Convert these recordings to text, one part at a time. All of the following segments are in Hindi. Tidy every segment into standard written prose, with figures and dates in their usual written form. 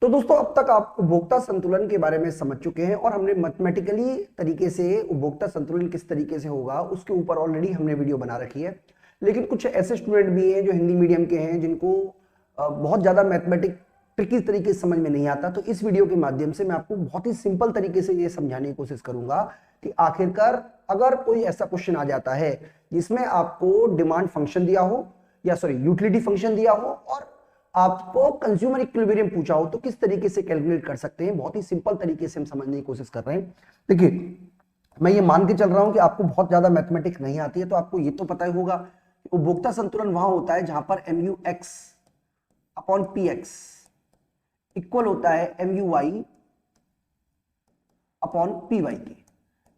तो दोस्तों अब तक आप उपभोक्ता संतुलन के बारे में समझ चुके हैं और हमने मैथमेटिकली तरीके से उपभोक्ता संतुलन किस तरीके से होगा उसके ऊपर ऑलरेडी हमने वीडियो बना रखी है। लेकिन कुछ ऐसे स्टूडेंट भी हैं जो हिंदी मीडियम के हैं जिनको बहुत ज्यादा मैथमेटिक ट्रिकी तरीके से समझ में नहीं आता, तो इस वीडियो के माध्यम से मैं आपको बहुत ही सिंपल तरीके से ये समझाने की कोशिश करूंगा कि आखिरकार अगर कोई ऐसा क्वेश्चन आ जाता है जिसमें आपको डिमांड फंक्शन दिया हो या यूटिलिटी फंक्शन दिया हो और आपको कंज्यूमर इक्विलिब्रियम पूछा हो तो किस तरीके से कैलकुलेट कर सकते हैं। बहुत ही सिंपल तरीके से हम समझने की कोशिश कर रहे हैं। देखिए, मैं ये मान के चल रहा हूं कि आपको बहुत ज्यादा मैथमेटिक्स नहीं आती है, तो आपको ये तो पता ही होगा कि उपभोक्ता संतुलन वहां होता है जहां पर MUX अपॉन PX इक्वल होता है MUY अपॉन PY के।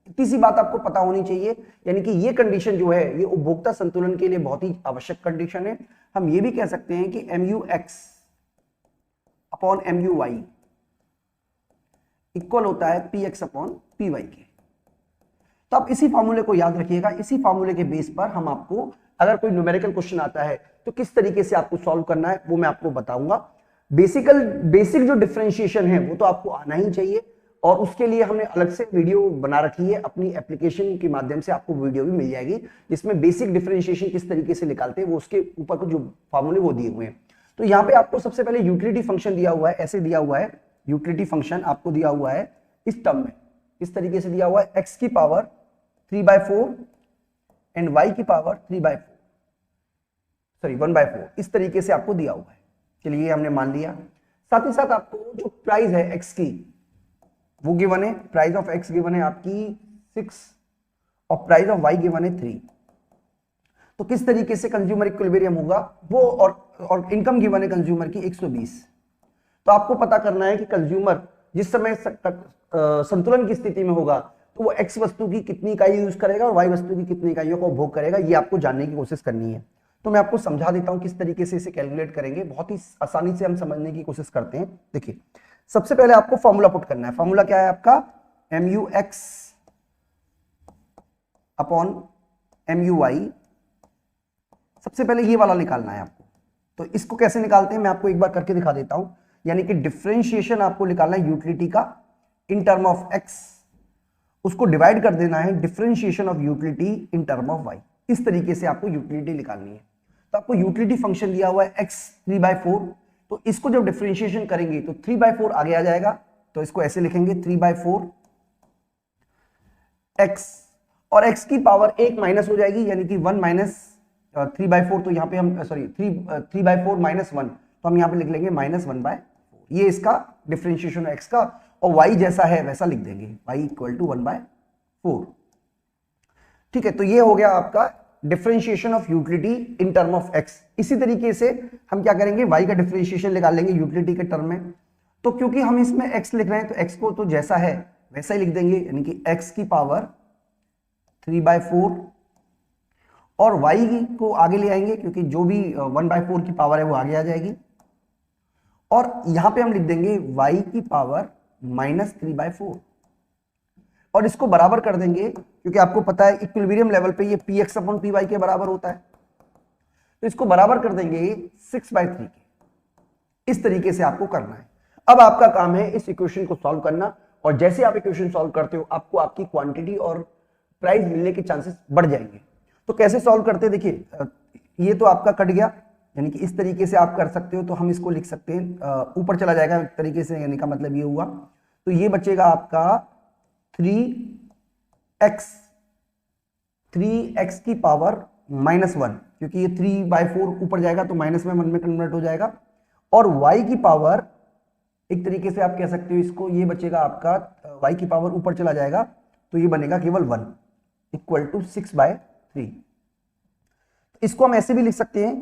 इतनी सी बात आपको पता होनी चाहिए, यानी कि ये कंडीशन जो है ये उपभोक्ता संतुलन के लिए बहुत ही आवश्यक कंडीशन है। हम ये भी कह सकते हैं कि MUX अपॉन MUY इक्वल होता है PX अपॉन PY के। तो आप इसी फॉर्मूले को याद रखिएगा। इसी फॉर्मूले के बेस पर हम आपको अगर कोई न्यूमेरिकल क्वेश्चन आता है तो किस तरीके से आपको सॉल्व करना है वो मैं आपको बताऊंगा। बेसिक जो डिफरेंशिएशन है वो तो आपको आना ही चाहिए और उसके लिए हमने अलग से वीडियो बना रखी है। अपनी एप्लीकेशन के माध्यम से आपको वीडियो भी मिल जाएगी जिसमें बेसिक डिफरेंशिएशन किस तरीके से निकालते हैं वो उसके ऊपर जो फॉर्मूले वो दिए हुए हैं। तो यहाँ पे आपको सबसे पहले यूटिलिटी फंक्शन दिया हुआ है, ऐसे दिया हुआ है। यूटिलिटी फंक्शन आपको दिया हुआ है इस टर्म में, इस तरीके से दिया हुआ है x की पावर 3/4 एंड y की पावर 1/4, इस तरीके से आपको दिया हुआ है। चलिए हमने मान लिया। साथ ही साथ आपको जो प्राइस है x की वो गिवन है, प्राइस ऑफ x गिवन है आपकी 6 और प्राइस ऑफ y गिवन है 3। तो किस तरीके से कंज्यूमर इक्विलिब्रियम होगा वो, और इनकम गिवन है कंज्यूमर की 120। तो आपको पता करना है कि कंज्यूमर जिस समय संतुलन की स्थिति में होगा तो वो x वस्तु की कितनी इकाई यूज करेगा और y वस्तु की कितनी इकाइयों का उपभोग करेगा, ये आपको जानने की कोशिश करनी है। तो मैं आपको समझा देता हूं किस तरीके से इसे कैलकुलेट करेंगे। बहुत ही आसानी से हम समझने की कोशिश करते हैं। देखिए, सबसे पहले आपको फॉर्मूला पुट करना है। फॉर्मूला क्या है आपका? MUX upon MUY। सबसे पहले ये वाला निकालना है आपको। तो इसको कैसे निकालते हैं मैं आपको एक बार करके दिखा देता हूं। यानी कि डिफरेंशिएशन आपको निकालना है यूटिलिटी का इन टर्म ऑफ x, उसको डिवाइड कर देना है differentiation of utility in term of y। इस तरीके से आपको यूटिलिटी निकालनी है। तो आपको यूटिलिटी फंक्शन दिया हुआ है x 3/4, तो इसको जब डिफरेंशिएशन करेंगे तो 3/4 आगे आ जाएगा। तो इसको ऐसे लिखेंगे 3/4 x, और x की पावर 1 माइनस हो जाएगी, यानी कि 1 माइनस 3/4। तो यहाँ पे हम 3/4 माइनस 1, तो हम यहाँ पे लिख लेंगे -1/4। ये इसका डिफरेंशिएशन x का, और y जैसा है वैसा लिख देंगे, y इक्वल टू 1/4। ठीक है, तो ये हो गया आपका differentiation of utility in term of x। इसी तरीके से हम क्या करेंगे, y का डिफरेंशिएशन निकाल लेंगे यूटिलिटी के टर्म में। तो क्योंकि हम इसमें x लिख रहे हैं तो x को तो जैसा है वैसा ही लिख देंगे, यानी कि x की पावर 3/4, और y को आगे ले आएंगे क्योंकि जो भी 1/4 की पावर है वो आगे आ जाएगी, और यहां पे हम लिख देंगे y की पावर -3/4, और इसको बराबर कर देंगे क्योंकि आपको पता है इक्विलिब्रियम लेवल पे ये px अपॉन py के बराबर होता है। तो इसको बराबर कर देंगे 6/3 के। इस तरीके से आपको करना है। अब आपका काम है इस इक्वेशन को सॉल्व करना, और जैसे आप इक्वेशन सॉल्व करते हो आपको आपकी क्वांटिटी और प्राइस मिलने के चांसेस बढ़ जाएंगे। तो कैसे सॉल्व करते हैं, देखिए ये तो आपका कट गया, यानी कि इस तरीके से आप कर सकते हो। तो हम इसको लिख सकते हैं, ऊपर चला जाएगा एक तरीके से, यानी का मतलब ये हुआ। तो ये बचेगा आपका 3x की पावर -1, क्योंकि ये 3/4 ऊपर जाएगा तो -1 में कन्वर्ट हो जाएगा, और y की पावर एक तरीके से आप कह सकते हो इसको, ये बचेगा आपका y की पावर ऊपर चला जाएगा तो ये बनेगा केवल 1 इक्वल टू 6/3। इसको हम ऐसे भी लिख सकते हैं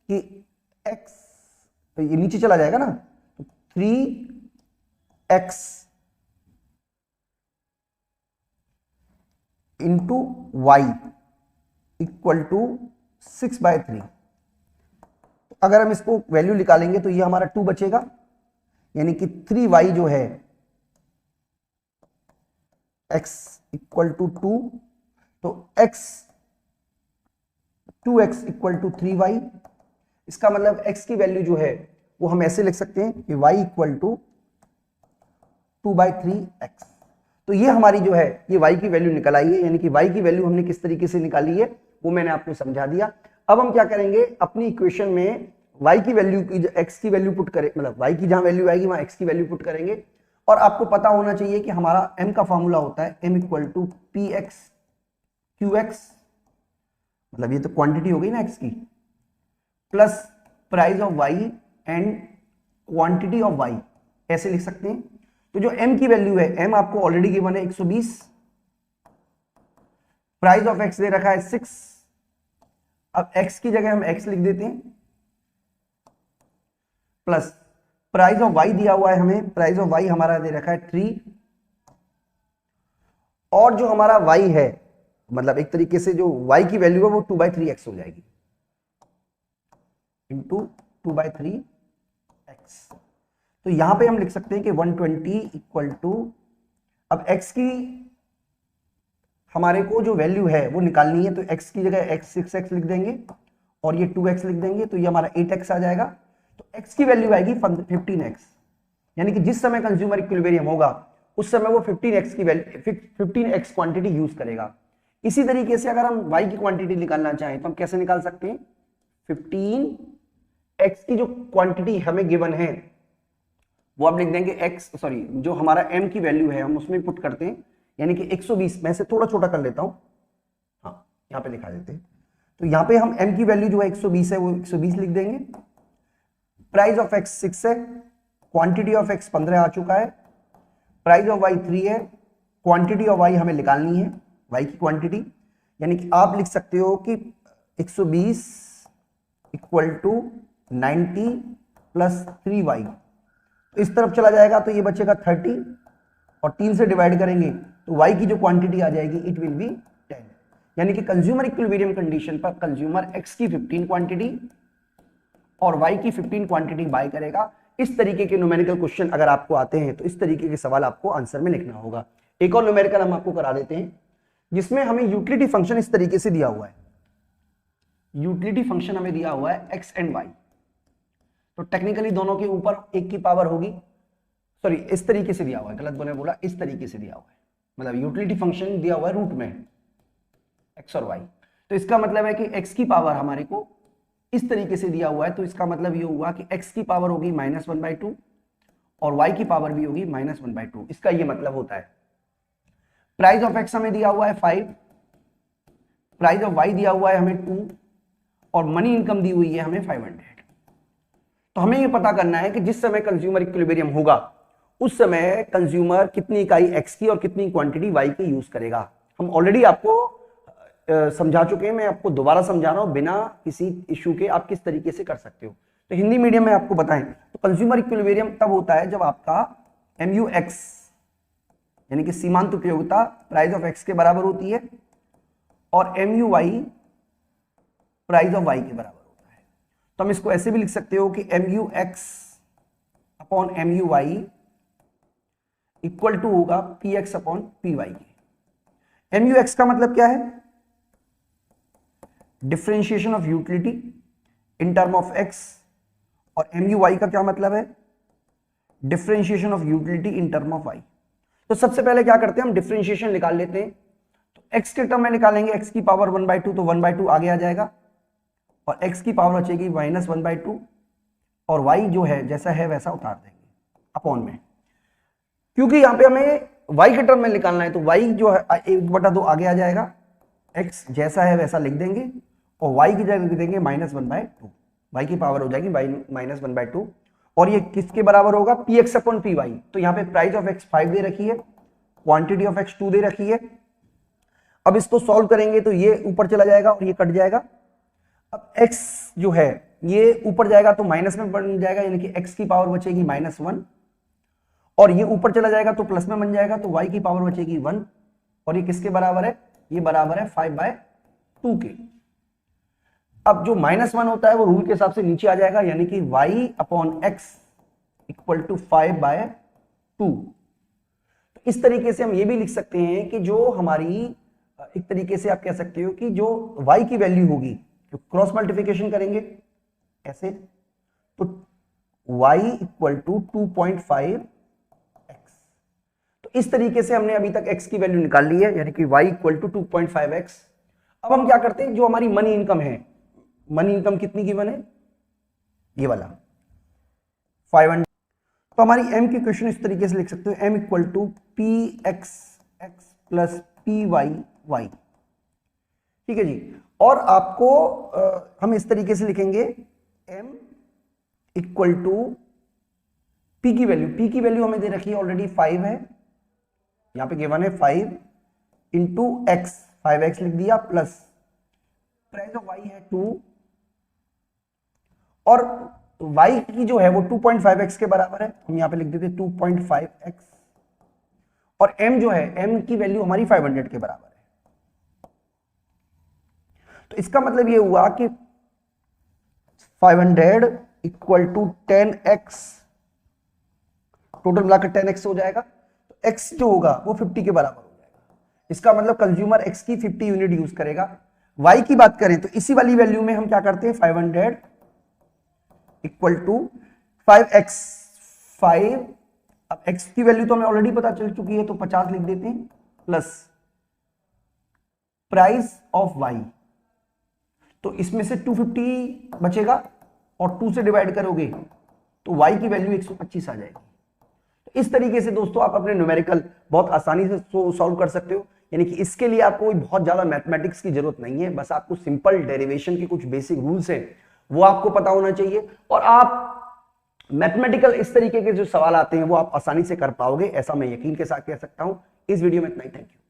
कि x, ये नीचे चला जाएगा ना, तो 3x into Y equal to 6/3। अगर हम इसको वैल्यू निकालेंगे तो ये हमारा 2 बचेगा, यानी कि 3y जो है x इक्वल टू 2, तो 2x इक्वल टू 3y। इसका मतलब x की वैल्यू जो है वो हम ऐसे लिख सकते हैं कि y इक्वल टू 2/3x। तो ये हमारी जो है ये y की वैल्यू निकल आई है, यानी कि y की वैल्यू हमने किस तरीके से निकाली है वो मैंने आपको समझा दिया। अब हम क्या करेंगे, अपनी इक्वेशन में y की वैल्यू की x की वैल्यू पुट करें, मतलब y की जहां वैल्यू आएगी वहां x की वैल्यू पुट करेंगे। और आपको पता होना चाहिए कि हमारा m का फॉर्मूला होता है m = px qx, मतलब ये तो क्वांटिटी हो गई ना x की, plus price of y and quantity of y, ऐसे लिख सकते हैं। तो जो m की वैल्यू है, m आपको ऑलरेडी गिवन है 120, प्राइस ऑफ x दे रखा है 6, अब x की जगह हम x लिख देते हैं, प्लस प्राइस ऑफ y दिया हुआ है हमें, प्राइस ऑफ y हमारा दे रखा है 3, और जो हमारा y है, मतलब एक तरीके से जो y की वैल्यू है वो 2/3x हो जाएगी, इंटू 2/3x। तो यहां पे हम लिख सकते हैं कि 120 इक्वल टू, अब x की हमारे को जो वैल्यू है वो निकालनी है, तो x की जगह 6x लिख देंगे और ये 2x लिख देंगे, तो ये हमारा 8x आ जाएगा। तो x की वैल्यू आएगी 15x, यानी कि जिस समय कंज्यूमर इक्विलिब्रियम होगा उस समय वो 15x की वैल्यू 15x क्वांटिटी यूज करेगा। इसी तरीके से अगर हम y की क्वांटिटी निकालना चाहें तो हम कैसे निकाल सकते हैं, 15x की जो क्वांटिटी हमें गिवन है वो आप लिख देंगे जो हमारा m की वैल्यू है हम उसमें पुट करते हैं, यानी कि 120, मैं इसे थोड़ा छोटा कर लेता हूं, हाँ यहां पे लिखा देते हैं। तो यहां पे हम m की वैल्यू जो है 120 है वो 120 लिख देंगे, प्राइस ऑफ x 6 है, क्वांटिटी ऑफ x 15 आ चुका है, प्राइस ऑफ y 3 है, क्वांटिटी ऑफ y हमें निकालनी है, y की क्वांटिटी, यानी कि आप लिख सकते हो कि 120 इक्वल टू 90 प्लस 3y, तो इस तरफ चला जाएगा तो ये बचेगा 30, और 3 से डिवाइड करेंगे तो y की जो क्वांटिटी आ जाएगी इट विल बी 10, यानी कि कंज्यूमर इक्विलिब्रियम कंडीशन पर कंज्यूमर x की 15 क्वांटिटी और y की 15 क्वांटिटी बाय करेगा। इस तरीके के न्यूमेरिकल क्वेश्चन अगर आपको आते हैं तो इस तरीके के सवाल आपको आंसर में लिखना होगा। एक और न्यूमेरिकल हम आपको करा देते हैं जिसमें हमें यूटिलिटी फंक्शन इस तरीके से दिया हुआ है, यूटिलिटी फंक्शन हमें दिया हुआ है x एंड y, तो टेक्निकली दोनों के ऊपर 1 की पावर होगी, सॉरी इस तरीके से दिया हुआ है, गलत बोला, इस तरीके से दिया हुआ है, मतलब यूटिलिटी फंक्शन दिया हुआ है रूट में x और y, तो इसका मतलब है कि x की पावर हमारे को इस तरीके से दिया हुआ है, तो इसका मतलब ये हुआ कि x की पावर होगी -1/2 और y की पावर भी होगी -1/2, इसका ये मतलब होता है। प्राइस ऑफ x हमें दिया हुआ है 5, प्राइस ऑफ y दिया हुआ है हमें 2 और मनी इनकम दी हुई है हमें 500। तो हमें ये पता करना है कि जिस समय कंज्यूमर इक्विलिब्रियम होगा उस समय कंज्यूमर कितनी इकाई x की और कितनी क्वांटिटी y की यूज करेगा। हम ऑलरेडी आपको समझा चुके हैं, मैं आपको दोबारा समझा रहा हूं बिना किसी इश्यू के, आप किस तरीके से कर सकते हो। तो हिंदी मीडियम में आपको बताएं तो कंज्यूमर इक्विलिब्रियम तब होता है जब आपका MUX यानी कि सीमांत उपयोगिता प्राइस ऑफ x के बराबर होती है और MUY प्राइस ऑफ y के बराबर होता है। तो हम इसको ऐसे भी लिख सकते हो कि MUX upon MUY equal to होगा PX अपॉन PY के। MUX का मतलब क्या है, differentiation of utility in term of x, और MUY का क्या मतलब है, differentiation of utility in term of y। तो सबसे पहले क्या करते हैं, हम डिफरेंशिएशन निकाल लेते हैं। तो x के टर्म में निकालेंगे, x की पावर 1/2 तो 1/2 आगे आ जाएगा और x की पावर बचेगी -1/2 और y जो है जैसा है वैसा उतार देंगे अपॉन में, क्योंकि यहां पे हमें y के टर्म में निकालना है तो y जो है 1/2 आगे आ जाएगा, x जैसा है वैसा लिख देंगे और y की जगह लिख देंगे -1/2, y की पावर हो जाएगी -1/2 और ये किसके बराबर होगा, px अपॉन py। तो यहाँ पे प्राइस ऑफ x 5 दे रखी है, क्वांटिटी ऑफ x 2 दे रखी है। अब इसको सॉल्व करेंगे तो ये ऊपर चला जाएगा और ये कट जाएगा। अब x जो है ये ऊपर जाएगा तो माइनस में बन जाएगा, यानी कि x की पावर बचेगी -1 और ये ऊपर चला जाएगा तो प्लस में बन जाएगा, तो y की पावर बचेगी 1 और ये किसके बराबर है, ये बराबर है 5/2 के। अब जो -1 होता है वो रूल के हिसाब से नीचे आ जाएगा, यानी कि y upon x equal to 5/2। इस तरीके से हम ये भी लिख सकते हैं कि जो हमारी एक तरीके से आप कह सकते हो कि जो y की वैल्यू होगी, जो क्रॉस मल्टीप्लिकेशन करेंगे ऐसे, तो y इक्वल टू 2.5x इस तरीके से हमने अभी तक x की वैल्यू निकाल ली है, यानी कि y इक्वल टू 2.5x। अब हम क्या करते हैं, जो हमारी मनी इनकम है, मनी इनकम कितनी गिवन है, ये वाला 500। तो हमारी m की इक्वेशन इस तरीके से लिख सकते हो, m equal to P X X plus P Y Y. ठीक है जी। और आपको हम इस तरीके से लिखेंगे m इक्वल टू p की वैल्यू हमें दे रखी है ऑलरेडी 5 है, यहां पे गिवन है 5 इंटू एक्स, 5x लिख दिया, प्लस प्राइस ऑफ y है 2, और y की जो है वो 2.5x के बराबर है, हम यहां पे लिख देते 2.5x, और m जो है, m की वैल्यू हमारी 500 के बराबर है। तो इसका मतलब ये हुआ कि 500 इक्वल टू 10x, टोटल मिलाकर 10x हो जाएगा, तो x जो होगा वो 50 के बराबर हो जाएगा। इसका मतलब कंज्यूमर x की 50 यूनिट यूज करेगा। y की बात करें तो इसी वाली वैल्यू में हम क्या करते हैं, 500 इक्वल टू 5x 5, अब x की वैल्यू तो हमें ऑलरेडी पता चल चुकी है तो 50 लिख देते हैं, प्लस प्राइस ऑफ y, तो इसमें से 250 बचेगा और 2 से डिवाइड करोगे तो y की वैल्यू 125 आ जाएगी। तो इस तरीके से दोस्तों आप अपने न्यूमेरिकल बहुत आसानी से सॉल्व कर सकते हो, यानी कि इसके लिए आपको कोई बहुत ज्यादा मैथमेटिक्स की जरूरत नहीं है, बस आपको सिंपल डेरिवेशन के कुछ बेसिक रूल्स हैं वो आपको पता होना चाहिए, और आप मैथमेटिकल इस तरीके के जो सवाल आते हैं वो आप आसानी से कर पाओगे, ऐसा मैं यकीन के साथ कह सकता हूं। इस वीडियो में इतना ही, थैंक यू।